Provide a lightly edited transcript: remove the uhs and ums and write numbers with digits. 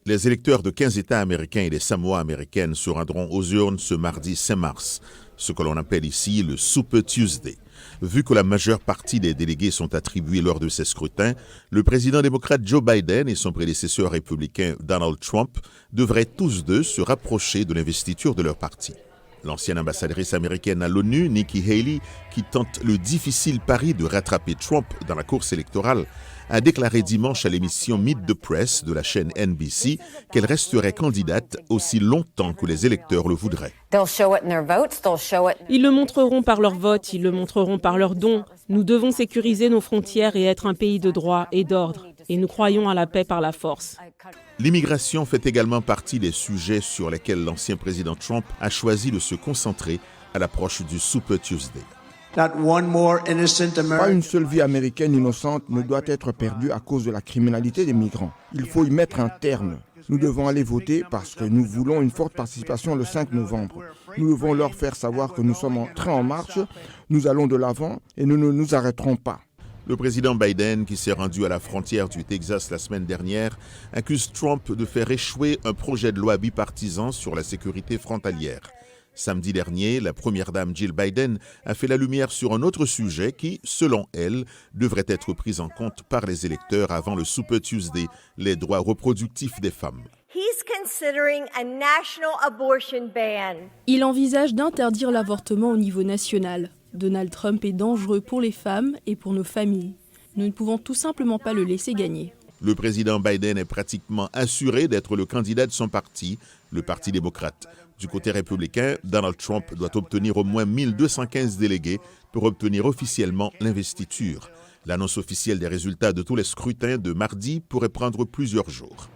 Les électeurs de 15 États américains et des Samoa américaines se rendront aux urnes ce mardi 5 mars, ce que l'on appelle ici le Super Tuesday. Vu que la majeure partie des délégués sont attribués lors de ces scrutins, le président démocrate Joe Biden et son prédécesseur républicain Donald Trump devraient tous deux se rapprocher de l'investiture de leur parti. L'ancienne ambassadrice américaine à l'ONU, Nikki Haley, qui tente le difficile pari de rattraper Trump dans la course électorale, a déclaré dimanche à l'émission Meet the Press de la chaîne NBC qu'elle resterait candidate aussi longtemps que les électeurs le voudraient. Ils le montreront par leur vote, ils le montreront par leurs dons. Nous devons sécuriser nos frontières et être un pays de droit et d'ordre. Et nous croyons à la paix par la force. L'immigration fait également partie des sujets sur lesquels l'ancien président Trump a choisi de se concentrer à l'approche du Super Tuesday. Pas une seule vie américaine innocente ne doit être perdue à cause de la criminalité des migrants. Il faut y mettre un terme. Nous devons aller voter parce que nous voulons une forte participation le 5 novembre. Nous devons leur faire savoir que nous sommes en train en marche, nous allons de l'avant et nous ne nous arrêterons pas. Le président Biden, qui s'est rendu à la frontière du Texas la semaine dernière, accuse Trump de faire échouer un projet de loi bipartisan sur la sécurité frontalière. Samedi dernier, la première dame Jill Biden a fait la lumière sur un autre sujet qui, selon elle, devrait être pris en compte par les électeurs avant le Super Tuesday, les droits reproductifs des femmes. Il envisage d'interdire l'avortement au niveau national. Donald Trump est dangereux pour les femmes et pour nos familles. Nous ne pouvons tout simplement pas le laisser gagner. Le président Biden est pratiquement assuré d'être le candidat de son parti, le Parti démocrate. Du côté républicain, Donald Trump doit obtenir au moins 1215 délégués pour obtenir officiellement l'investiture. L'annonce officielle des résultats de tous les scrutins de mardi pourrait prendre plusieurs jours.